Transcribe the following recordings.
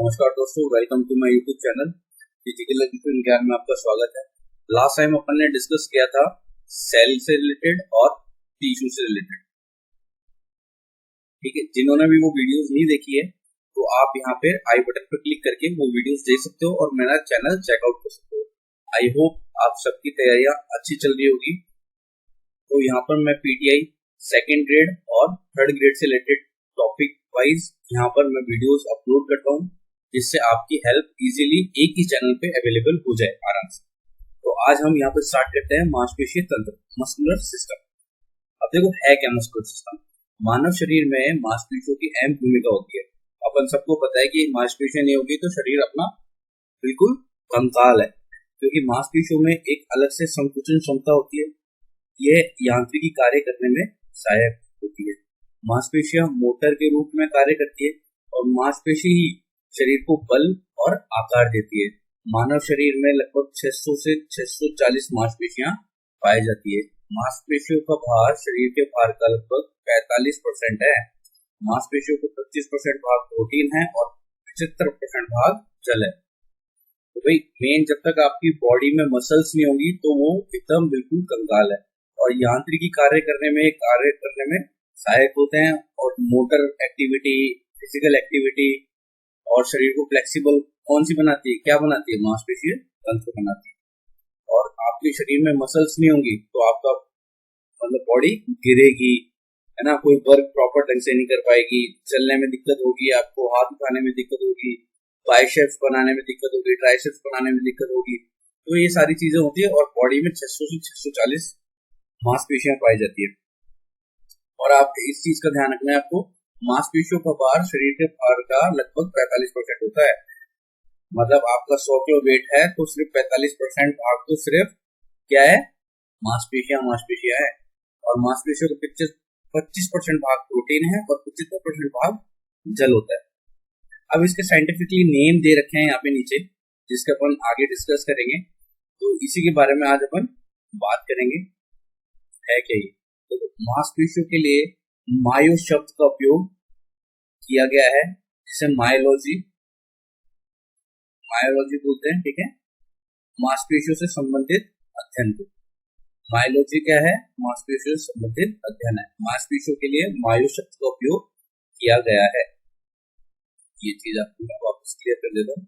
नमस्कार दोस्तों, welcome to my YouTube channel physical education ज्ञान में आपका स्वागत है। लास्ट टाइम अपन ने डिस्कस किया था सेल से रिलेटेड और टिश्यू से रिलेटेड। ठीक है, जिन्होंने भी वो वीडियोस नहीं देखी है तो आप यहाँ पे आई बटन पर क्लिक करके वो वीडियोस देख सकते हो और मेरा चैनल चेकआउट कर सकते हो। आई होप आप सबकी तैयारियां अच्छी चल रही होगी। तो यहाँ पर मैं पीटीआई सेकेंड ग्रेड और थर्ड ग्रेड से रिलेटेड टॉपिक वाइज यहाँ पर मैं वीडियोस अपलोड करता हूँ, जिससे आपकी हेल्प इजीली एक ही चैनल पे अवेलेबल हो जाए आराम से। तो आज हम यहाँ पे स्टार्ट करते हैं मांसपेशीय तंत्र, मस्कुलर सिस्टम। अब देखो है क्या मस्कुलर सिस्टम। मानव शरीर में मांसपेशियों की अहम भूमिका होती है। अपन सबको पता है कि मांसपेशियां नहीं होगी तो शरीर अपना बिल्कुल कंकाल है, क्योंकि मांसपेशियों में एक अलग से संकुचन क्षमता होती है। यह यांत्रिकी कार्य करने में सहायक होती है। मांसपेशियां मोटर के रूप में कार्य करती है और मांसपेशी ही शरीर को बल और आकार देती है। मानव शरीर में लगभग 600 से 640 मांसपेशियां पाई जाती है। मांसपेशियों का भार शरीर के भार का लगभग 45% है। मांसपेशियों को 25% भाग प्रोटीन है और 75% भाग जल है। तो भाई मेन, जब तक आपकी बॉडी में मसल्स नहीं होंगी तो वो एकदम बिल्कुल कंगाल है और यांत्रिकी कार्य करने में सहायक होते हैं। और मोटर एक्टिविटी, फिजिकल एक्टिविटी और शरीर को फ्लेक्सिबल कौन सी बनाती है, क्या बनाती है? मांसपेशीय तंत्र बनाती है। और आपके शरीर में मसल्स नहीं होंगी तो आपका मतलब बॉडी गिरेगी, है ना, कोई वर्क प्रॉपर ढंग से नहीं कर पाएगी, चलने में दिक्कत होगी, आपको हाथ उठाने में दिक्कत होगी, बाइसेप्स बनाने में दिक्कत होगी, ट्राइसेप्स बनाने में दिक्कत होगी। तो ये सारी चीजें होती है और बॉडी में 600 से 640 मांसपेशियां पाई जाती है। और आप इस चीज का ध्यान रखना है, आपको मांसपेशियों का भार शरीर के भार का लगभग 45% होता है। मतलब आपका 100 किलो वेट है तो सिर्फ 45% भाग तो सिर्फ क्या है? मांसपेशियां है। और मांसपेशियों का 25% भाग प्रोटीन है और 75% भाग जल होता है। अब इसके साइंटिफिकली नेम दे रखे हैं यहाँ पे नीचे, जिसका अपन आगे डिस्कस करेंगे। तो इसी के बारे में आज अपन बात करेंगे। है क्या ये? तो मांसपेशियों के लिए मायो शब्द का उपयोग किया गया है, जिसे मायोलॉजी बोलते हैं। ठीक है, मांसपेशियों से संबंधित अध्ययन को मायोलॉजी क्या है? मांसपेशियों से संबंधित अध्ययन है। मांसपेशियों के लिए मायो शब्द का उपयोग किया गया है। ये चीज आपको मैं वापस क्लियर कर देता हूँ।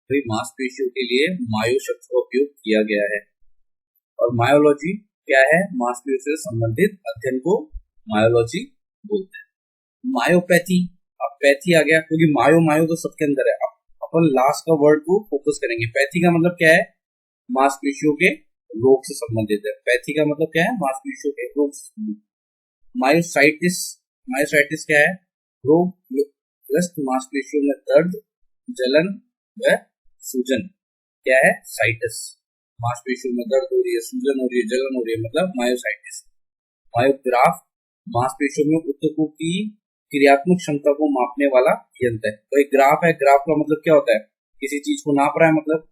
तो मांसपेशियों के लिए मायो शब्द का उपयोग किया गया है। और मायोलॉजी क्या है? मांसपेशियों से संबंधित अध्ययन को मायोलॉजी बोलते हैं। मायोपैथी, अब पैथी आ गया क्योंकि मायो तो सबके अंदर है। अपन लास्ट का वर्ड को फोकस करेंगे। पैथी का मतलब क्या है? मांसपेशियों के रोग से संबंधित है। पैथी का मतलब क्या है? मांसपेशियों के रोग से संबंधित। मायोसाइटिस क्या है? रोगग्रस्त मांसपेशियों में दर्द, जलन व सूजन क्या है? साइटिस। मांसपेशियों में दर्द हो रही है, सूजन हो रही है, जलन हो रही है, मतलब मायोसाइटिस। मायोग्राफ मांसपेशियों में ऊतकों की क्रियात्मक क्षमता को मापने वाला यंत्र है। तो एक ग्राफ है, ग्राफ का मतलब क्या होता है? किसी चीज को नाप रहा है। मतलब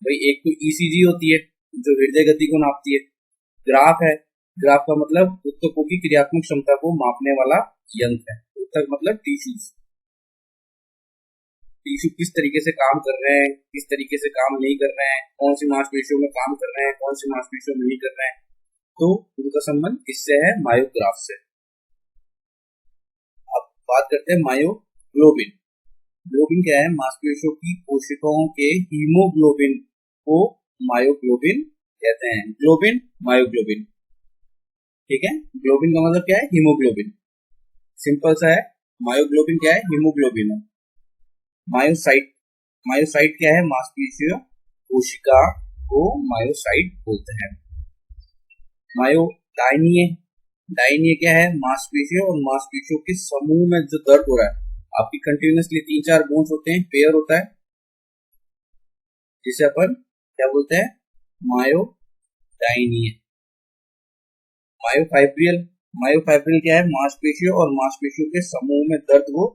भाई एक तो ईसीजी होती है जो हृदय गति को नापती है, ग्राफ है, ग्राफ का मतलब ऊतकों की क्रियात्मक क्षमता को मापने वाला यंत्र है। ऊतक मतलब टिश्यू किस तरीके से काम कर रहे हैं, किस तरीके से काम नहीं कर रहे हैं, कौन सी मांसपेशियों में काम कर रहे हैं, कौन सी मांसपेशियों में नहीं कर रहे हैं। तो उनका संबंध इससे है, मायोग्राफ से। अब बात करते हैं मायोग्लोबिन। ग्लोबिन क्या है? मांसपेशियों की कोशिकाओं के हीमोग्लोबिन को मायोग्लोबिन कहते हैं। Globin, myoglobin. ठीक है, ग्लोबिन का मतलब क्या है? हीमोग्लोबिन। सिंपल सा है, मायोग्लोबिन क्या है? हीमोग्लोबिन है। मायोसाइट क्या है? मांसपेशियों कोशिका को मायोसाइट बोलते हैं। डायनीय क्या है? मांसपेशियों और मांसपेशियों के समूह में जो दर्द हो रहा है, आपकी कंटिन्यूअसली 3-4 बोन्स होते हैं, पेयर होता है, जिसे अपन क्या बोलते हैं? मायोडायनीय। मायोफाइब्रिल क्या है? मांसपेशियों और मांसपेशियों के समूह में दर्द को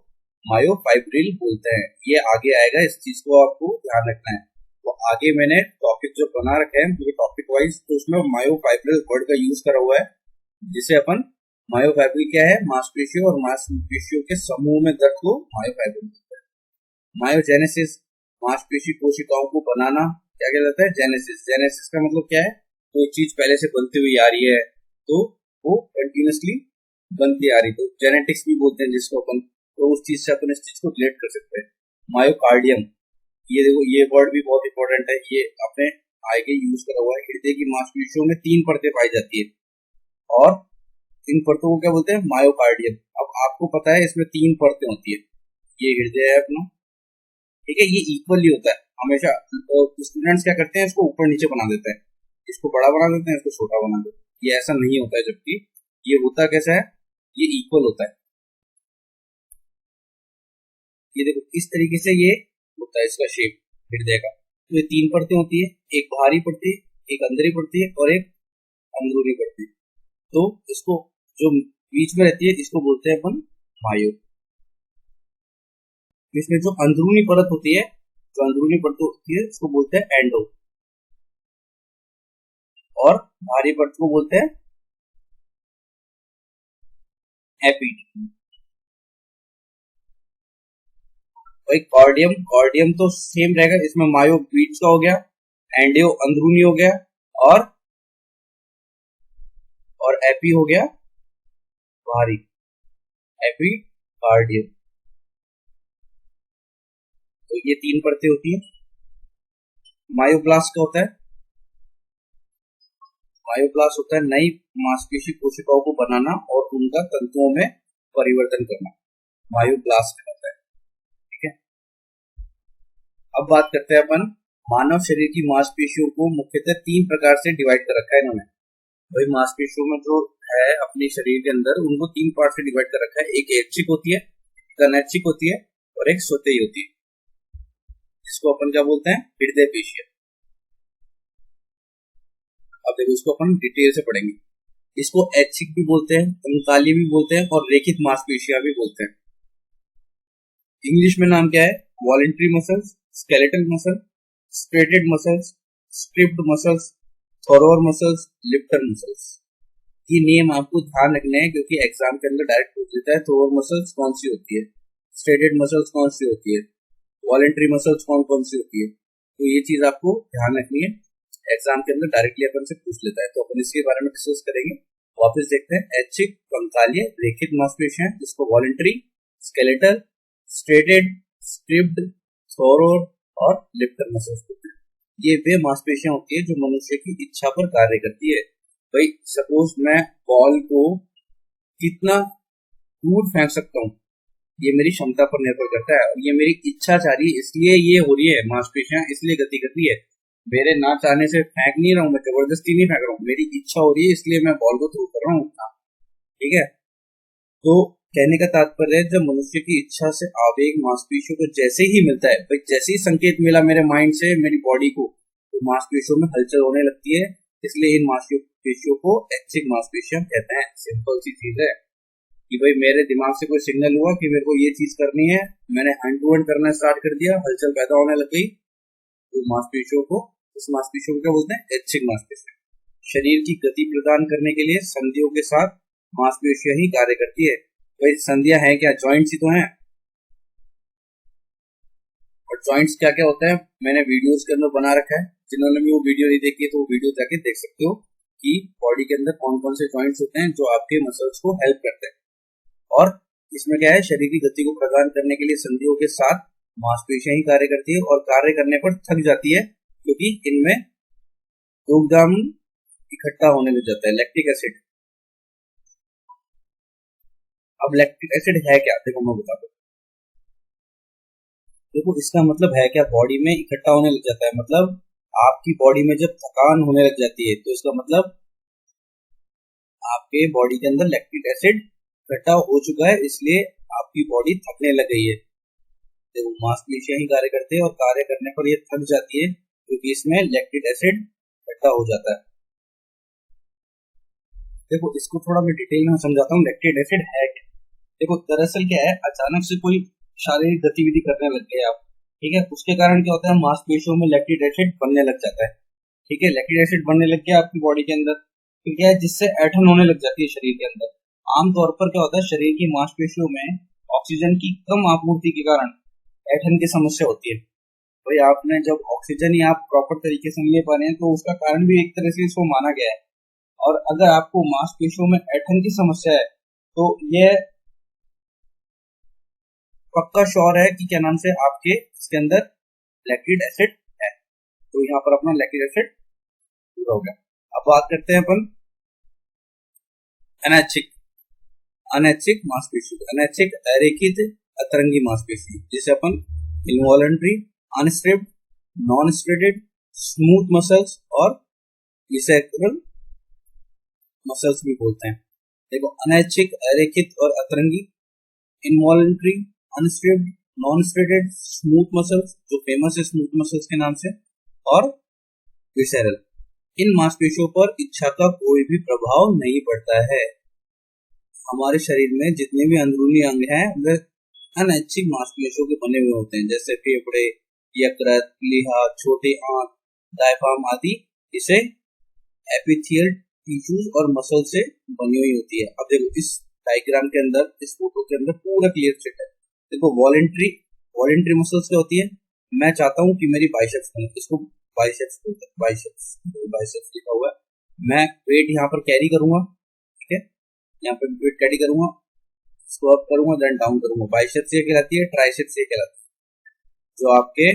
मायोफाइब्रिल बोलते हैं। ये आगे आएगा, इस चीज को आपको ध्यान रखना है। तो आगे मैंने टॉपिक जो बना रखे हैं टॉपिक वाइज, तो उसमें मायोफाइब्रिल वर्ड का यूज करा हुआ है, जिसे अपन मायोफाइब्रिल क्या है? मांसपेशियों और मांसपेशियों के समूह में दर्द को मायोफाइब्रिल बोलते हैं। मायोजेनेसिस, मांसपेशी कोशिकाओं को बनाना क्या कहलाता है? जेनेसिस। जेनेसिस का मतलब क्या है? कोई चीज पहले से बनती हुई आ रही है तो वो कंटिन्यूअसली बनती आ रही, तो जेनेटिक्स भी बोलते हैं जिसको अपन, तो उस चीज से अपन इस चीज को रिलेट कर सकते हैं। मायोकार्डियम, ये देखो ये वर्ड भी बहुत इंपॉर्टेंट है, ये अपने आगे यूज करा हुआ है। हृदय की मांसपेशियों में 3 परतें पाई जाती है और इन परतों को क्या बोलते हैं? मायोकार्डियम। अब आपको पता है इसमें 3 परतें होती है। ये हृदय है अपना, ठीक है, ये इक्वली होता है हमेशा। स्टूडेंट्स क्या करते हैं, इसको ऊपर नीचे बना देते हैं, इसको बड़ा बना देते हैं, इसको छोटा बना देते हैं। ये ऐसा नहीं होता है, जबकि ये होता कैसा है? ये इक्वल होता है। ये देखो इस तरीके से ये होता है इसका शेप हृदय का। तो ये 3 परतें होती है, एक बाहरी पड़ती है, एक अंदरी पड़ती है और एक अंदरूनी पड़ती है। तो इसको जो बीच में रहती है इसको बोलते हैं अपन मायो। इसमें जो अंदरूनी परत होती है, जो अंदरूनी परत होती है उसको बोलते हैं एंडो, और बाहरी परत को बोलते हैं एपी। भाई कार्डियम, कार्डियम तो सेम रहेगा, इसमें मायो बीच का हो गया, एंडियो अंदरूनी हो गया, और एपी हो गया बाहरी, एपी कार्डियम। तो ये 3 परतें होती है। मायोब्लास्ट क्या होता है? मायोब्लास्ट होता है नई मांसपेशी कोशिकाओं को बनाना और उनका तंतुओं में परिवर्तन करना, मायोब्लास्ट कहलाता है। ठीक है, अब बात करते हैं अपन मानव शरीर की मांसपेशियों को मुख्यतः 3 प्रकार से डिवाइड कर रखा है इन्होंने। भाई मांसपेशियों में जो है अपने शरीर के अंदर, उनको 3 पार्ट से डिवाइड कर रखा है। एक ऐच्छिक होती है, एक अनैच्छिक होती है और एक स्वतःई होती है, जिसको अपन क्या बोलते हैं? हृदय पेशियां। अब देखो इसको अपन डिटेल से पढ़ेंगे। इसको ऐच्छिक भी बोलते हैं, कंकाली भी बोलते हैं और रेखित मांसपेशियां भी बोलते हैं। इंग्लिश में नाम क्या है? Voluntary muscles, skeletal muscle, striated muscles, striped muscles, thorough muscles, lifter muscles. ये नेम आपको ध्यान रखने हैं क्योंकि एग्जाम के अंदर डायरेक्ट पूछ लेता है थोरोअर मसल्स कौन सी होती है, स्ट्रेटेड मसल्स कौन सी होती है, वॉलेंट्री मसल्स कौन कौन सी होती है। तो ये चीज आपको ध्यान रखनी है, एग्जाम के अंदर डायरेक्टली अपन से पूछ लेता है, तो अपन इसके बारे में डिस्कस करेंगे। वापस देखते हैं, ऐच्छिक, कंकालीय, रेखित मांसपेशियां जिसको वॉलेंट्री, स्केलेटल, स्ट्रेटेड, स्ट्रिप्ड, थोरोअर और लिफ्टर मसल्स होते हैं। ये वे मांसपेशियां होती है जो मनुष्य की इच्छा पर कार्य करती है। भाई सपोज मैं बॉल को कितना दूर फेंक सकता हूँ, ये मेरी क्षमता पर निर्भर करता है, और ये मेरी इच्छा चाह रही है इसलिए ये हो रही है, मांसपेशियां इसलिए गति कर रही है। मेरे ना चाहने से फेंक नहीं रहा हूँ, मैं जबरदस्ती नहीं फेंक रहा हूँ, मेरी इच्छा हो रही है इसलिए मैं बॉल को थ्रो कर रहा हूँ। ठीक है, तो कहने का तात्पर्य है जब मनुष्य की इच्छा से आवेग मांसपेशियों को जैसे ही मिलता है, भाई जैसे ही संकेत मिला मेरे माइंड से मेरी बॉडी को, तो मांसपेशियों में हलचल होने लगती है, इसलिए इन मांसपेशियों को ऐच्छिक मांसपेशियां कहते हैं। सिंपल सी चीज है कि भाई मेरे दिमाग से कोई सिग्नल हुआ कि मेरे को ये चीज करनी है, मैंने हैंड टू हैंड करना स्टार्ट कर दिया, हलचल पैदा होने लग गई, तो मांसपेशियों को, इस मांसपेशियों को क्या बोलते हैं? ऐच्छिक मांसपेशियां। शरीर की गति प्रदान करने के लिए संधियों के साथ मांसपेशियां ही कार्य करती है। भाई संधियां हैं क्या? जॉइंट्स ही तो हैं, और जॉइंट्स क्या क्या होता है मैंने वीडियोस के अंदर बना रखा है, जिन्होंने भी वो वीडियो नहीं देखी है तो वो वीडियो जाके देख सकते हो कि बॉडी के अंदर कौन कौन से जॉइंट्स होते हैं जो आपके मसल्स को हेल्प करते हैं। और इसमें क्या है, शरीर की गति को प्रदान करने के लिए संधियों के साथ मांसपेशियां ही कार्य करती है, और कार्य करने पर थक जाती है क्योंकि इनमें योगदान इकट्ठा होने लग जाता है, लैक्टिक एसिड। अब लैक्टिक एसिड है क्या? देखो मैं बता दूं, देखो इसका मतलब है क्या, बॉडी में इकट्ठा होने लग जाता है, मतलब आपकी बॉडी में जब थकान होने लग जाती है तो इसका मतलब आपके बॉडी के अंदर लैक्टिक एसिड इकट्ठा हो चुका है, इसलिए आपकी बॉडी थकने लग गई है। देखो मांसपेशियां ही कार्य करते हैं और कार्य करने पर ये थक जाती है क्योंकि इसमें लैक्टिक एसिड इकट्ठा हो जाता है। देखो इसको थोड़ा मैं डिटेल में समझाता हूँ, लैक्टिक एसिड है क्या। देखो दरअसल क्या है, अचानक से कोई शारीरिक गतिविधि करने लग गए आप, ठीक है, उसके कारण क्या होता है, मांसपेशियों में लैक्टिक एसिड बनने लग जाता है। ठीक है, लैक्टिक एसिड बनने लग गया आपकी बॉडी के अंदर, ठीक है, जिससे ऐंठन होने लग जाती है शरीर के अंदर। आमतौर पर क्या होता है, शरीर की मांसपेशियों में ऑक्सीजन की कम आपूर्ति के कारण ऐठन की समस्या होती है। भाई आपने जब ऑक्सीजन ही आप प्रॉपर तरीके से नहीं ले पा रहे हैं तो उसका कारण भी एक तरह से इसको माना गया है। और अगर आपको मांसपेशियों में ऐठन की समस्या है तो ये पक्का श्योर है कि क्या नाम से आपके इसके अंदर लैक्टिक एसिड है। तो यहाँ पर अपना लैक्टिक एसिड पूरा हो गया। अब बात करते हैं अपन अनैच्छिक अनैच्छिक मांसपेशी, अनैच्छिक अरेखित अतरंगी मांसपेशी, जिसे अपन involuntary, unstriped, non striated, smooth muscles और बिसेक्टरल मसल्स भी बोलते हैं। देखो अनैच्छिक अरेखित और अतरंगी, involuntary, unstriped, non striated, smooth muscles जो फेमस है स्मूथ मसल्स के नाम से, और विसेरल। इन मांसपेशियों पर इच्छा का कोई भी प्रभाव नहीं पड़ता है। हमारे शरीर में जितने भी अंदरूनी अंग हैं वे अनैच्छिक मांसपेशियों के बने हुए होते हैं, जैसे फेफड़े, यकृत, लीहा, छोटी आंत, डायफ्राम आदि इसे एपिथियल टिश्यूज और मसल से बनी हुई होती है। अब देखो इस डायग्राम के अंदर, इस फोटो के अंदर पूरा क्लियर फिट है। देखो वॉलेंट्री मसल्स क्या होती है, मैं चाहता हूँ कि मेरी बाइसेप्स बने, इसको बाइसेप्स लिखा हुआ है। मैं वेट यहाँ पर कैरी करूंगा, ठीक है, यहाँ पे वेट कैरी करूंगा, इसको अप करूंगा देन डाउन करूंगा। बाइसेप्स ये कहलाती है, ट्राइसेप्स ये कहलाती है। जो आपके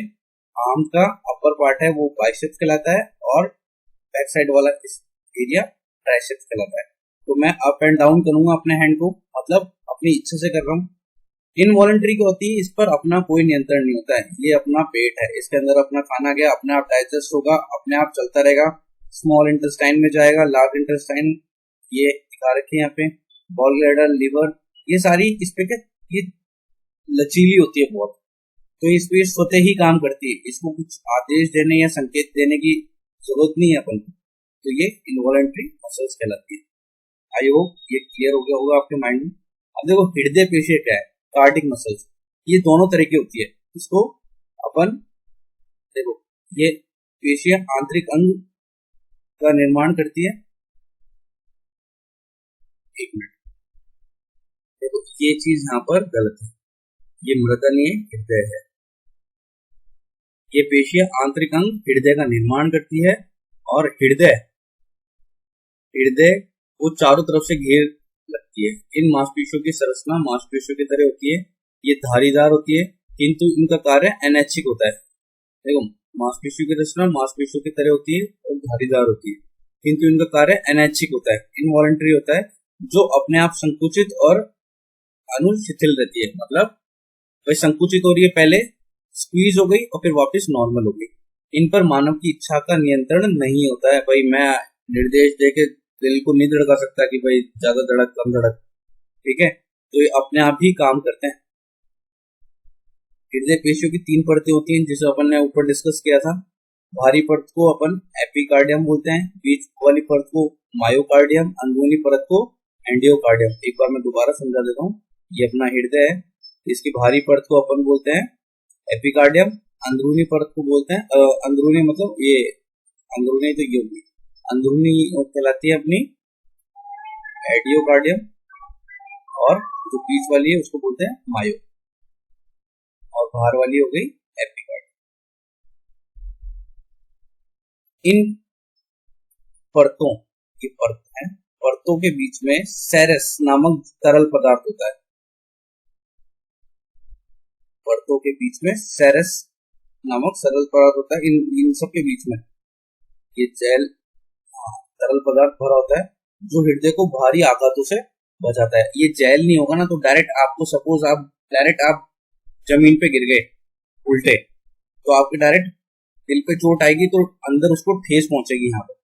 आर्म का अपर पार्ट है वो बाइसेप्स कहलाता है और बैक साइड वाला एरिया ट्राइसेप्स कहलाता है। तो मैं अप एंड डाउन करूंगा अपने हैंड को, मतलब अपनी इच्छा से कर रहा हूँ। इनवॉलंटरी क्या होती है, इस पर अपना कोई नियंत्रण नहीं होता है। ये अपना पेट है, इसके अंदर अपना खाना गया, अपने आप डाइजेस्ट होगा, अपने आप चलता रहेगा, स्मॉल इंटेस्टाइन में जाएगा, लार्ज इंटेस्टाइन ये दिखा रखे हैं यहाँ पे, गॉल ब्लैडर, लिवर, ये सारी इस पे ये लचीली होती है बहुत, तो इस पे स्वतः ही काम करती है। इसको कुछ आदेश देने या संकेत देने की जरूरत नहीं है अपन को। तो ये इनवॉलंटरी मसल्स कहलाती है। आई होप ये क्लियर हो गया होगा आपके माइंड में। अब देखो हृदय पेशी क्या है, कार्डिक मसल्स, ये दोनों तरह की होती है। इसको अपन देखो ये पेशियां आंतरिक अंग का निर्माण करती है। एक मिनट, देखो ये चीज यहाँ पर गलत है, ये मृदा नहीं है, हृदय है। ये पेशियां आंतरिक अंग हृदय का निर्माण करती है और हृदय वो चारों तरफ से घेर लगती है। इन मांसपेशियों की संरचना मांसपेशियों की तरह होती है, ये धारीदार होती है, किंतु इनका कार्य अनैच्छिक होता है। देखो मांसपेशियों की रचना मांसपेशियों की तरह होती है और धारीदार होती है, किंतु इनका कार्य अनैच्छिक होता है, इनवॉलंटरी होता है, जो अपने आप संकुचित और अनुशिथिल रहती है। मतलब भाई संकुचित हो रही है, पहले स्क्वीज हो गई और फिर वापस नॉर्मल हो गई। इन पर मानव की इच्छा का नियंत्रण नहीं होता है। भाई मैं निर्देश देके दिल को नहीं धड़का सकता कि भाई ज्यादा धड़क कम धड़क, ठीक है, तो ये अपने आप ही काम करते हैं। हृदय पेशियों की 3 परतें होती हैं, जिसे अपन ने ऊपर डिस्कस किया था। भारी परत को अपन एपिकार्डियम बोलते हैं, बीच वाली परत को मायोकार्डियम, अंदरूनी परत को एंडियोकार्डियम। एक बार मैं दोबारा समझा देता हूँ। ये अपना हृदय है, इसकी भारी परत को अपन बोलते हैं एपिकार्डियम, अंदरूनी परत को बोलते हैं अंदरूनी मतलब ये अंदरूनी तो ये होगी, अंदरूनी कहलाती है अपनी एडियोकार्डियम, और जो बीच वाली है उसको बोलते हैं मायो, और बाहर वाली हो गई एपिकार्डियम। इन परतों की परत है, परतों के बीच में सेरेस नामक तरल पदार्थ होता है। परतों के बीच में सेरेस नामक सरल पदार्थ होता है। इन सब के बीच में ये जेल तरल पदार्थ भरा होता है, जो हृदय को भारी आघातों से बचाता है। ये जेल नहीं होगा ना तो डायरेक्ट आपको, सपोज आप जमीन पे गिर गए उल्टे, तो आपके डायरेक्ट दिल पे चोट आएगी तो अंदर उसको ठेस पहुंचेगी यहाँ पे।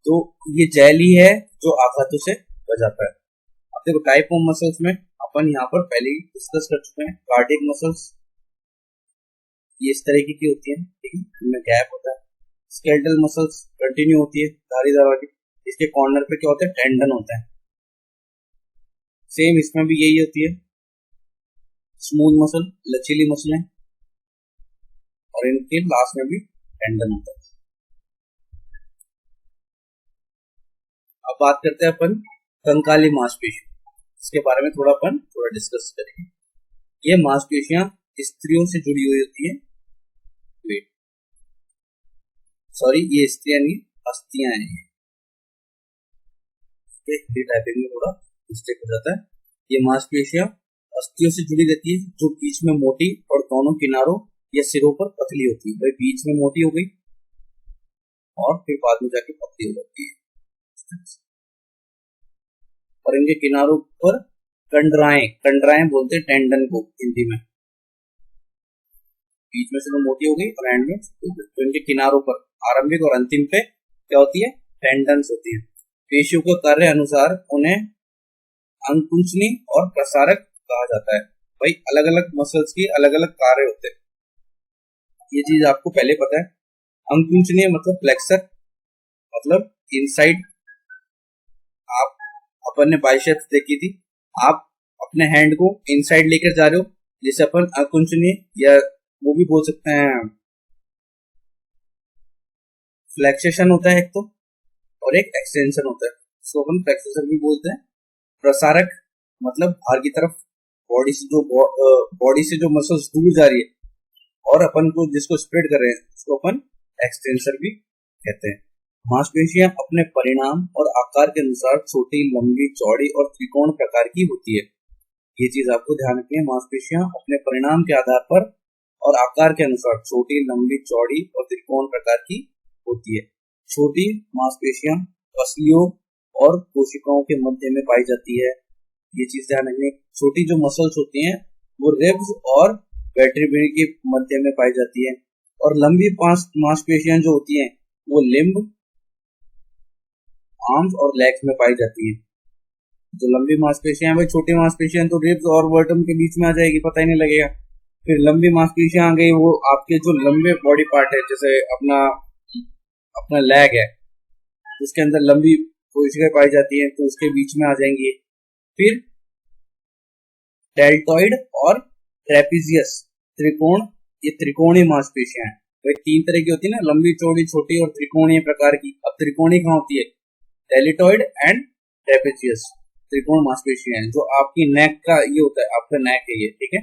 तो ये जेल ही है जो आघातों से बचाता है। अब देखो टाइप ऑफ मसल्स में अपन यहाँ पर पहले ही डिस्कस कर चुके हैं। कार्डियक मसल्स ये इस तरीके की होती है, ठीक है, इनमें गैप होता है। स्केलेटल मसल्स कंटिन्यू होती है, धारीदार वाली, इसके कॉर्नर पे क्या होता है, टेंडन होता है। सेम इसमें भी यही होती है। स्मूथ मसल लचीली मसलें, और इनके लास्ट में भी टेंडन होता है। अब बात करते हैं अपन कंकाली मांसपेशी, इसके बारे में थोड़ा डिस्कस करेंगे। ये मांसपेशियां स्त्रियों से जुड़ी हुई होती है। वेट, सॉरी, ये स्त्रियां नहीं, अस्थियां हैं। ये टाइपिंग में थोड़ा मिस्टेक हो जाता है। ये मांसपेशियां अस्थियों से जुड़ी रहती है, जो बीच में मोटी और दोनों किनारों या सिरों पर पतली होती है। भाई बीच में मोटी हो गई और फिर बाद में जाके पतली हो जाती है। और इनके किनारों पर कंडराएं, कंडराएं बोलते हैं टेंडन को हिंदी में। बीच में से तो मोटी हो गई और एंड में, तो इनके किनारों पर आरंभिक और अंतिम पे क्या होती है? टेंडन्स होती है। पेशियों के कार्य अनुसार उन्हें अंकुंचनी और प्रसारक कहा जाता है। भाई अलग अलग मसल्स की अलग अलग कार्य होते हैं, ये चीज आपको पहले पता है। अंकुंचनीय मतलब फ्लेक्सर, मतलब इनसाइड। आप अपन ने बाइसेप्स देखी थी, आप अपने हैंड को इनसाइड लेकर जा रहे हो, जिसे अपन अंकुंचनीय या वो भी बोल सकते हैं फ्लेक्सेशन होता है एक तो, और एक एक्सटेंशन होता है, इसको अपन फ्लेक्सेशन भी बोलते हैं। प्रसारक मतलब बाहर की तरफ बॉडी से जो मसल्स दूर जा रही है और अपन को जिसको स्प्रेड कर रहे हैं उसको अपन एक्सटेंसर भी कहते हैं। मांसपेशियां अपने परिणाम और आकार के अनुसार छोटी, लंबी, चौड़ी और त्रिकोण प्रकार की होती है। ये चीज आपको ध्यान रखनी है। मांसपेशियां अपने परिणाम के आधार पर और आकार के अनुसार छोटी, लंबी, चौड़ी और त्रिकोण प्रकार की होती है। छोटी मांसपेशियां पसलियों और कोशिकाओं के मध्य में पाई जाती है। ये चीज ध्यान रखनी। छोटी जो मसल्स होती हैं वो रिब्स और वर्टेब्रेई के मध्य में पाई जाती है, और लंबी मांसपेशियां जो होती हैं वो लिम्ब, आर्म्स और लेग्स में पाई जाती है। जो लंबी मांसपेशियां हैं, भाई छोटी मांसपेशियां तो रिब्स और वर्टम के बीच में आ जाएगी, पता ही नहीं लगेगा। फिर लंबी मांसपेशियां आ गई, वो आपके जो लंबे बॉडी पार्ट है, जैसे अपना लेग है, उसके अंदर लंबी कोशिकाएं पाई जाती हैं, तो उसके बीच में आ जाएंगी। फिर डेल्टॉइड और ट्रेपीजियस त्रिकोण, ये त्रिकोणीय मांसपेशियां हैं। तो तीन तरह की होती है ना, लंबी, चौड़ी, छोटी और त्रिकोणीय प्रकार की। अब त्रिकोणीय कहाँ होती है? डेल्टॉइड एंड ट्रेपीजियस त्रिकोण मांसपेशियां हैं, जो आपकी नेक का ये होता है, आपका नेक है ये, ठीक है।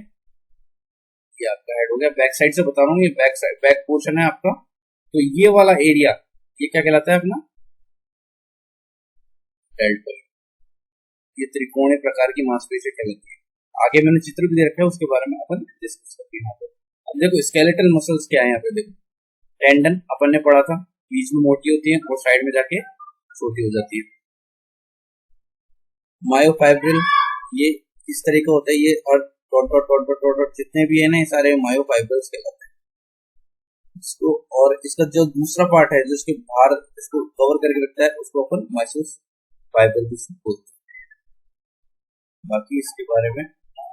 ये आपका हेड हो गया। बैक साइड से बता रहा हूँ, ये बैक साइड, बैक पोर्शन है आपका। तो ये वाला एरिया ये क्या कहलाता है अपना? डेल्टॉइड। ये त्रिकोणीय प्रकार की मांसपेशियां कहलाती है। आगे मैंने चित्र भी दे रखा है, उसके बारे में अपन डिस्कस करते हैं यहाँ पे। अब देखो स्केलेटल मसल्स क्या है यहाँ पे। देखो टेंडन अपन ने पढ़ा था, बीच में मोटी होती है और साइड में जाके छोटी हो जाती है। मायोफाइब्रिल ये इस तरह का होता है, ये और dot dot dot dot dot जितने भी है ना, ये सारे मायोफाइब्रिल्स कहलाते हैं। इसको, और इसका जो दूसरा पार्ट है जो इसके बाहर इसको कवर करके रखता है, उसको अपन माइसोस फाइबर भी बोलते हैं। बाकी इसके बारे में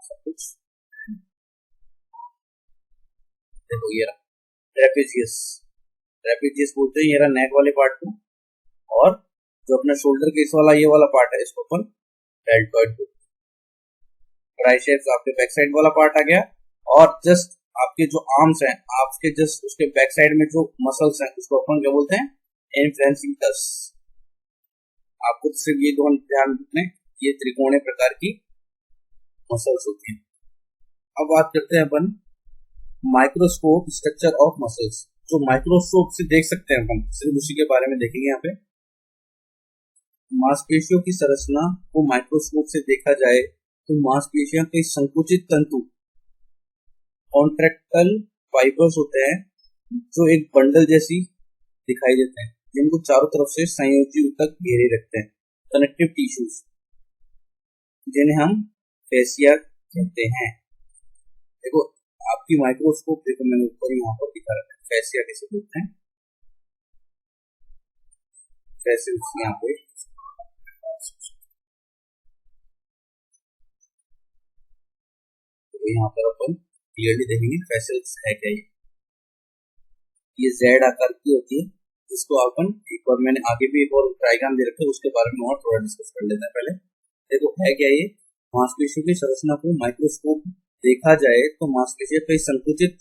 सब कुछ देखो। ये ट्रेपेजियस, ट्रेपेजियस बोलते हैं, ये रहा नेक वाले पार्ट को, और जो अपना शोल्डर के इस वाला ये वाला पार्ट है, इसको अपन डेल्टॉइड बोलते हैं। ट्राइसेप्स आपके बैक साइड वाला पार्ट आ गया, और जस्ट आपके जो आर्म्स हैं, आपके जस्ट उसके बैक साइड में जो मसल्स हैं, उसको अपन क्या बोलते हैं? इन्फ्लेंसिंगस। आपको सिर्फ ये दो ध्यान रखने, ये त्रिकोणीय प्रकार की मसल्स होती हैं। अब बात करते हैं अपन माइक्रोस्कोप स्ट्रक्चर ऑफ मसल्स। जो माइक्रोस्कोप से देख सकते हैं अपन, सिर्फ उसी के बारे में देखेंगे यहाँ पे। मांसपेशियों की संरचना को माइक्रोस्कोप से देखा जाए तो मांसपेशियों के संकुचित तंतु कॉन्ट्रैक्टाइल फाइबर्स होते हैं, जो एक बंडल जैसी दिखाई देते हैं, जिनको चारों तरफ से संयोजी तक घेरे रखते हैं। कनेक्टिव टिश्यूज, जिन्हें हम फेसिया कहते हैं। देखो आपकी माइक्रोस्कोप देखो, मैंने ऊपर यहाँ पर दिखा रखा है, फेसिया किसे बोलते हैं? फेसिल्स यहाँ पे तो यहाँ पर अपन क्लियरली देखेंगे फेसिल्स है क्या। ये जेड आकार की होती है, जिसको अपन एक बार मैंने आगे भी एक और डायग्राम दे रखा है, उसके बारे में और थोड़ा डिस्कस कर लेते हैं। पहले देखो है क्या ये, मांसपेशियों की संरचना को माइक्रोस्कोप देखा जाए तो मांसपेशियों के संकुचित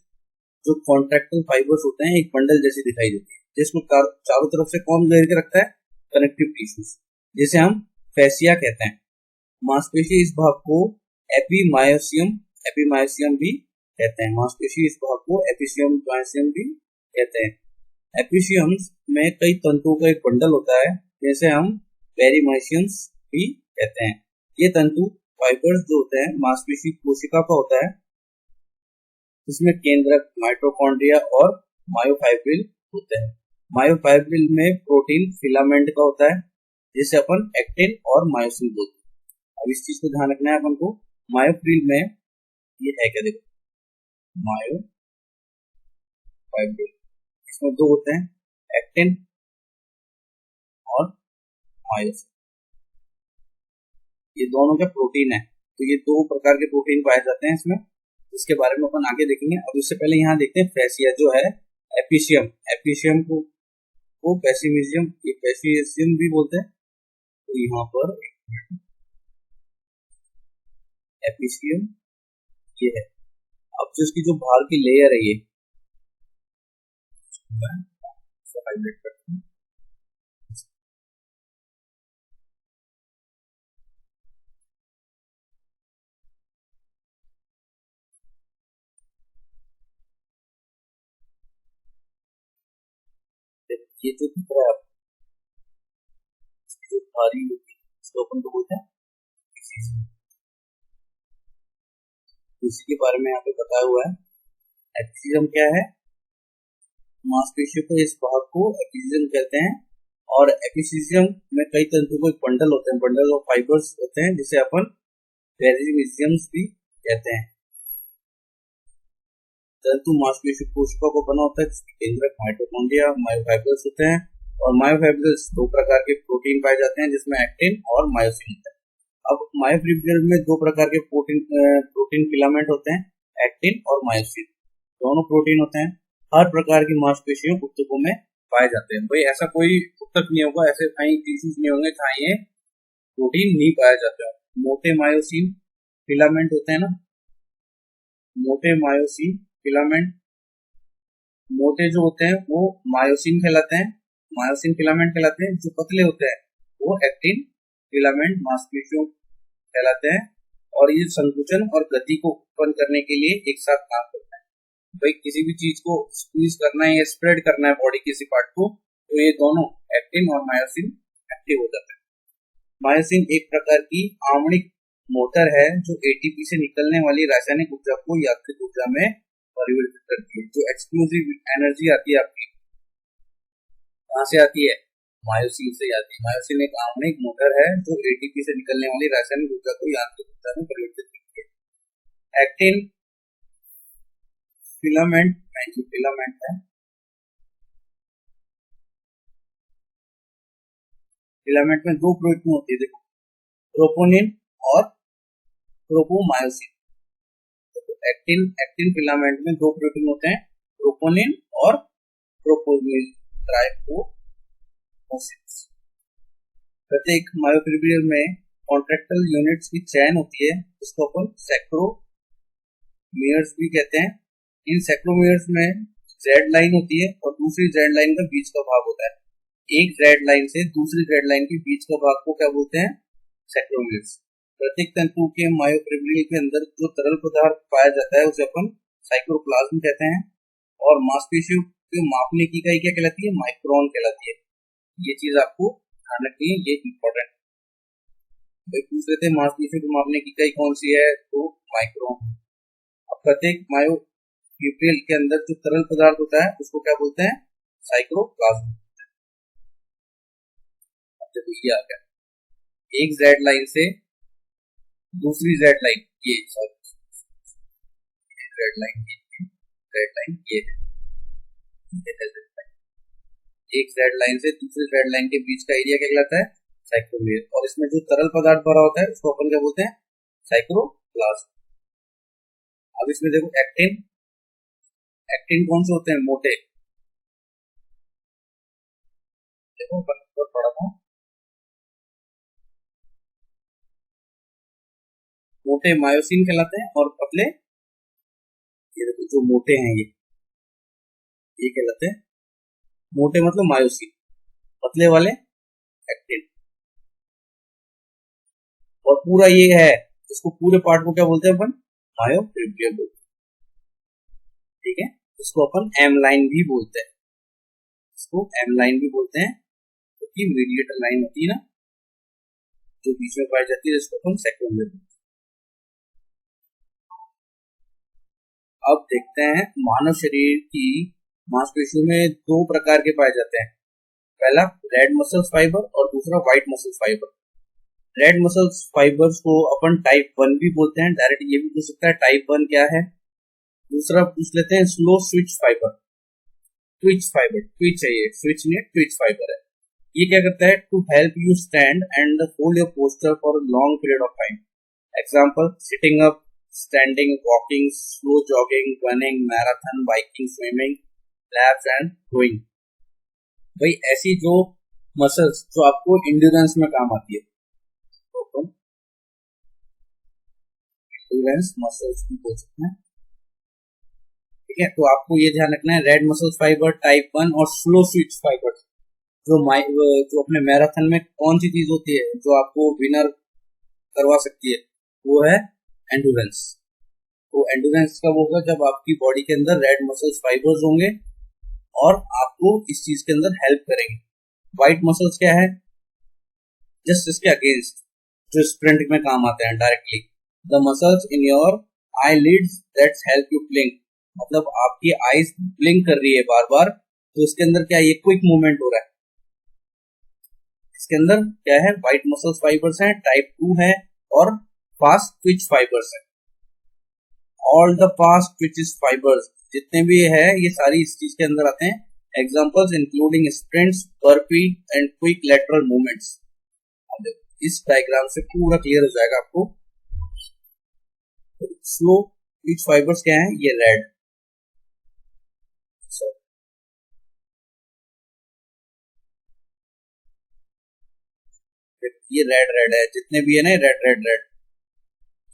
जो कॉन्ट्रैक्टाइल फाइबर्स होते हैं, एक बंडल जैसी दिखाई देती है, जिसको चारों तरफ से कौन घेर के रखता है? कनेक्टिव टिश्यूज, जिसे हम फेसिया कहते हैं। मांसपेशी इस भाग को एपीमायोसियम भी कहते हैं। मांसपेशी इस भाग को एपिसियम जोइंसियम भी कहते हैं। एपिसियम्स में कई तंतुओं का एक बंडल होता है, जैसे हम पेरीमाइसियंस भी कहते हैं। ये तंतु फाइबर्स जो होते हैं मांसपेशी कोशिका का होता है, इसमें केंद्रक, माइटोकॉन्ड्रिया और मायोफाइब्रिल होते हैं। मायोफाइब्रिल में प्रोटीन फिलामेंट का होता है, जिसे अपन एक्टिन और मायोसिन बोलते हैं। अब इस चीज को ध्यान रखना है अपन को। मायोफिल में ये है क्या, देखो मायोफाइब्रिल, इसमें दो होते हैं, एक्टिन और मायोसिन। ये दोनों के प्रोटीन है, तो ये दो प्रकार के प्रोटीन पाए जाते हैं इसमें, इसके बारे में अपन आगे देखेंगे। अब उससे पहले यहाँ देखते हैं फैसिया जो है एपिसियम। एपिसियम को पेसिमिजियम, ये पेसियम भी बोलते हैं। तो यहाँ पर एपिसियम ये है। अब जो इसकी जो बाहर की लेयर है, ये हाइलाइट करते हैं। ये जो दिख रहा है जो भारी होती है, इसको अपन को बोलते हैं एपिसियम। इसी के बारे में यहाँ पे बताया हुआ है। एपिसियम क्या है, मांसपेशियों के इस भाग को एपिसियम कहते हैं। और एपिसियम में कई तंतुओं के बंडल होते हैं, बंडल ऑफ फाइबर्स होते हैं, जिसे अपन पेरिमिजियम्स भी कहते हैं। तंतु मांसपेशी कोशिका को बना होता है, जिसके केंद्रक माइटोकॉन्ड्रिया, मायोफाइब्रिल्स होते हैं। और मायोफाइब्रिल्स दो प्रकार के प्रोटीन पाए जाते हैं, जिसमें एक्टिन और मायोसिन होता है। अब मायोफाइब्रिल में दो प्रकार के प्रोटीन फिलामेंट होते हैं, एक्टिन और मायोसिन, दोनों प्रोटीन होते हैं। हर प्रकार की मांसपेशियों ऊतकों में पाए जाते हैं। भाई ऐसा कोई ऊतक नहीं होगा, ऐसे कहीं टिश्यूज नहीं होंगे जहाँ ये प्रोटीन नहीं पाया जाता है। मोटे मायोसिन फिलामेंट होते हैं ना, मोटे मायोसिन फिलामेंट, मोटे जो होते हैं वो मायोसिन कहलाते हैं, मायोसिन फिलामेंट कहलाते हैं। जो पतले होते हैं वो एक्टिन फिलामेंट मांसपेशियों कहलाते हैं। और ये संकुचन और गति को उत्पन्न करने के लिए एक साथ काम करते हैं। भाई किसी भी चीज को स्क्वीज करना है या स्प्रेड करना है बॉडी किसी पार्ट को, तो ये दोनों एक्टिन और मायोसिन एक्टिव हो जाते हैं। मायोसिन एक प्रकार की आणविक मोटर है, जो एटीपी से निकलने वाली रासायनिक ऊर्जा को यांत्रिक ऊर्जा में परिवर्तित करती है। जो एक्सक्लूसिव एनर्जी आती है आपकी, कहाँ से आती है, मायोसिन से आती है। मायोसिन एक आणविक मोटर है, जो एटीपी से निकलने वाली रासायनिक ऊर्जा को यांत्रिक ऊर्जा में परिवर्तित करती है। एक्टिन फिलामेंट है, फिलामेंट में दो प्रोटीन होती है, देखो प्रोपोनिन और प्रोपोमायोसिन। एक्टिन फिलामेंट में दो प्रोटीन होते हैं, प्रोपोनिन और प्रोपोनिन ट्राइकोमोसिस। प्रत्येक मायोफाइब्रिल में कॉन्ट्रैक्टाइल यूनिट्स की चैन होती है, इसको अपन सेक्रोमियर्स भी कहते हैं। इन सेक्रोमियर्स में जेड लाइन होती है और दूसरी जेड लाइन का बीच का भाग होता है। एक जेड लाइन से दूसरी जेड लाइन के बीच का भाग को क्या बोलते हैं, सेक्रोमियर्स। प्रत्येक तंतु के मायोफाइब्रिल के अंदर जो तरल पदार्थ पाया जाता है उसे अपन साइक्लोप्लाज्म कहते हैं। और मांसपेशियों को मापने की इकाई क्या कहलाती है, माइक्रोन कहलाती है। ये चीज आपको ध्यान रखनी है, ये इंपॉर्टेंट। पूछ रहे थे मांसपेशियों को मापने की इकाई कौन सी है, तो माइक्रोन। अब प्रत्येक मायोफाइब्रिल के अंदर जो तरल पदार्थ होता है उसको क्या बोलते हैं, साइक्लोप्लाज्म। ये आ गया, एक जेड लाइन से दूसरी जेड लाइन, ये जेड लाइन ये है, एक जेड लाइन से दूसरी जेड लाइन के बीच का एरिया क्या कहलाता है, साइक्रोमियर। और इसमें जो तरल पदार्थ भरा होता है उसको अपन क्या बोलते हैं, साइक्लोप्लाज्म। अब इसमें देखो एक्टिन कौन से होते हैं, मोटे, देखो थोड़ा सा मोटे मायोसिन कहलाते हैं और पतले, ये देखो जो मोटे हैं ये कहलाते हैं मोटे, मतलब मायोसिन। पतले वाले एक्टिन। और पूरा ये है, इसको पूरे पार्ट को क्या बोलते हैं अपन, मायोफाइब्रिल बोलते हैं। ठीक है, इसको अपन एम लाइन भी बोलते हैं, इसको एम लाइन भी बोलते हैं, क्योंकि मीडिएटर लाइन होती है ना जो बीच में पाई जाती है, इसको अपन सेकेंडरी बोलते हैं। अब देखते हैं मानव शरीर की मांसपेशियों में दो प्रकार के पाए जाते हैं, पहला रेड मसल फाइबर और दूसरा white muscle fibre. Red muscle fibres को अपन टाइप 1 भी बोलते हैं, डायरेक्ट ये भी पूछ सकता है टाइप 1 क्या है। दूसरा पूछ लेते हैं slow switch fibre, Twitch fibre, Twitch है ये, स्विच नहीं ट्विच फाइबर है। ये क्या करता है, to help you stand and hold your posture for a long period of time. Example sitting up, standing, walking, slow jogging, running, marathon, biking, swimming, laps and rowing. भाई ऐसी जो muscles जो आपको इंड्योरेंस में काम आती है, तो इंड्योरेंस मसल्स भी बोल सकते हैं, ठीक है। तो आपको ये ध्यान रखना है, रेड मसल फाइबर टाइप 1 और स्लो स्विच फाइबर जो अपने मैराथन में कौन सी चीज होती है जो आपको विनर करवा सकती है, वो है एंड्योरेंस। तो एंड्योरेंस कब होगा, जब आपकी बॉडी के अंदर रेड मसल्स फाइबर्स होंगे और आपको इस चीज के अंदर हेल्प करेंगे। व्हाइट मसल्स क्या है, जस्ट इसके अगेंस्ट, जो स्प्रिंट में काम आते हैं directly, the muscles in your eyelids that's help you blink, मतलब आपकी आईज ब्लिंक कर रही है बार बार, तो इसके अंदर क्या ये क्विक मूवमेंट हो रहा है, इसके अंदर क्या है व्हाइट मसल्स फाइबर्स हैं, टाइप 2 है और फास्ट ट्विच फाइबर्स है। All the fast Twitch fibres जितने भी है ये सारी इस चीज के अंदर आते हैं। Examples including sprints, burpee and quick lateral movements. इस डायग्राम से पूरा क्लियर हो जाएगा आपको। स्लो ट्विच फाइबर्स क्या है, ये रेड, ये रेड रेड है, जितने भी है ना रेड रेड रेड,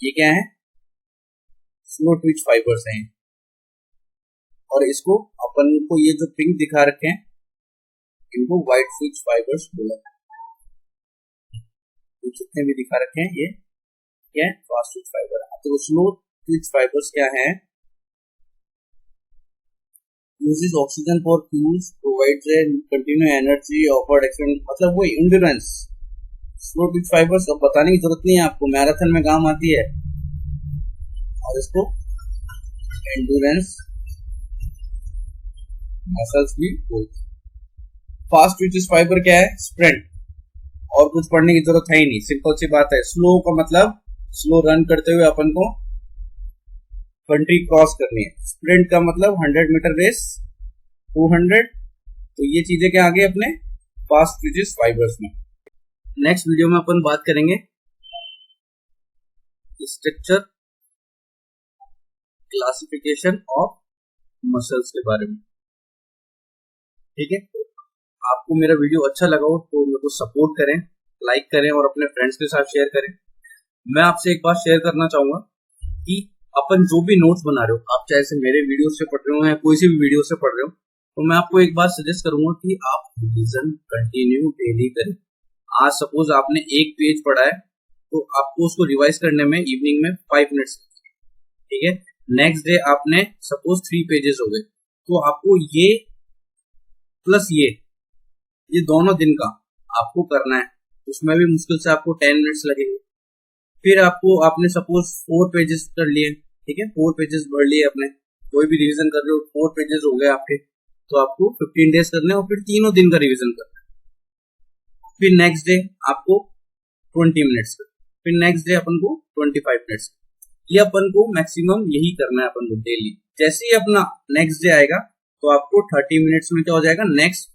ये क्या है स्लो ट्विच फाइबर्स हैं। और इसको अपन को ये जो पिंक दिखा रखे हैं इनको व्हाइट ट्विच फाइबर्स बोला है। तो जितने भी दिखा रखे हैं ये क्या है फास्ट ट्विच फाइबर है। तो स्लो ट्विच फाइबर्स क्या है, uses oxygen for fuels, provides a continuous energy, offered extend, मतलब वो endurance। स्लो ट्विच फाइबर्स अब बताने की जरूरत नहीं है आपको, मैराथन में काम आती है। और इसको एंड्योरेंस मसल्स भी बोलते हैं। फास्ट ट्विच फाइबर क्या है, स्प्रिंट, और कुछ पढ़ने की जरूरत है ही नहीं, सिंपल सी बात है। स्लो का मतलब स्लो रन करते हुए अपन को कंट्री क्रॉस करनी है। स्प्रिंट का मतलब 100 मीटर रेस, 200, तो ये चीजें क्या आ गई अपने फास्ट ट्विच फाइबर्स में। नेक्स्ट वीडियो में अपन बात करेंगे स्ट्रक्चर क्लासिफिकेशन ऑफ मसल्स के बारे में, ठीक है। आपको मेरा वीडियो अच्छा लगा हो तो मेरे को सपोर्ट करें, लाइक करें और अपने फ्रेंड्स के साथ शेयर करें। मैं आपसे एक बात शेयर करना चाहूंगा कि अपन जो भी नोट्स बना रहे हो, आप चाहे से मेरे वीडियो से पढ़ रहे हो या कोई सी भी वीडियो से पढ़ रहे हो, तो मैं आपको एक बात सजेस्ट करूंगा कि आप रिवीजन कंटिन्यू डेली करें। आज सपोज आपने एक पेज पढ़ा है तो आपको उसको रिवाइज करने में इवनिंग में 5 मिनट्स, ठीक है। नेक्स्ट डे आपने सपोज 3 पेजेस हो गए, तो आपको ये प्लस ये दोनों दिन का आपको करना है, उसमें भी मुश्किल से आपको 10 मिनट्स लगेंगे। फिर आपने सपोज 4 पेजेस कर लिए, ठीक है, 4 पेजेस पढ़ लिए, अपने कोई भी रिवीजन कर रहे हो 4 पेजेस हो गए आपके, तो आपको 15 डेज करने और फिर तीनों दिन का रिवीजन करना है। फिर नेक्स्ट डे आपको 20 मिनट्स का, फिर नेक्स्ट डे अपन को 25 मिनट्स। ये अपन को मैक्सिमम यही करना है अपन को डेली। जैसे ही अपना नेक्स्ट डे आएगा तो आपको 30 मिनट्स में क्या हो जाएगा, नेक्स्ट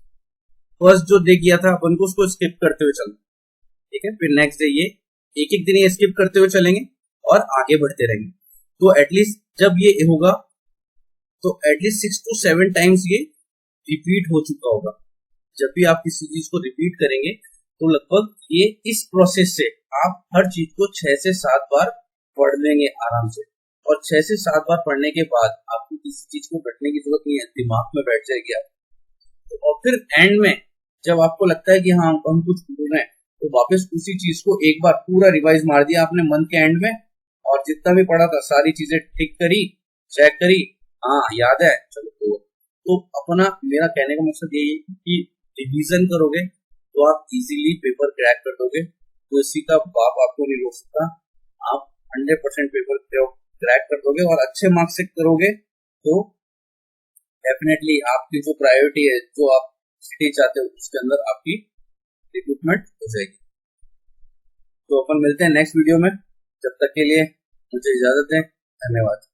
फर्स्ट जो डे किया था अपन को उसको स्किप करते हुए चलना, ठीक है। फिर नेक्स्ट डे ये एक एक दिन ये स्किप करते हुए चलेंगे और आगे बढ़ते रहेंगे। तो एटलीस्ट जब ये होगा तो एटलीस्ट 6 to 7 टाइम्स ये रिपीट हो चुका होगा। जब भी आप किसी चीज को रिपीट करेंगे तो लगभग ये इस प्रोसेस से आप हर चीज को 6 से 7 बार पढ़ लेंगे आराम से, और 6 से 7 बार पढ़ने के बाद आपको किसी चीज को रटने की जरूरत नहीं है, दिमाग में बैठ जाएगी आप। और फिर एंड में जब आपको लगता है कि हाँ हम कुछ भूल रहे हैं, तो वापस उसी चीज को एक बार पूरा रिवाइज मार दिया आपने मंथ के एंड में, और जितना भी पढ़ा था सारी चीजें ठीक करी, चेक करी, हाँ याद है, चलो तो अपना मेरा कहने का मकसद यही है कि रिवीजन करोगे तो आप इजीली पेपर क्रैक कर दोगे, तो इसी का बाप आपको नहीं रोक सकता। आप 100% पेपर क्रैक कर दोगे और अच्छे मार्क्स से करोगे तो डेफिनेटली आपकी जो प्रायोरिटी है, जो आप सिटी चाहते हो, उसके अंदर आपकी रिक्रूटमेंट हो जाएगी। तो अपन मिलते हैं नेक्स्ट वीडियो में, जब तक के लिए मुझे इजाजत दें, धन्यवाद।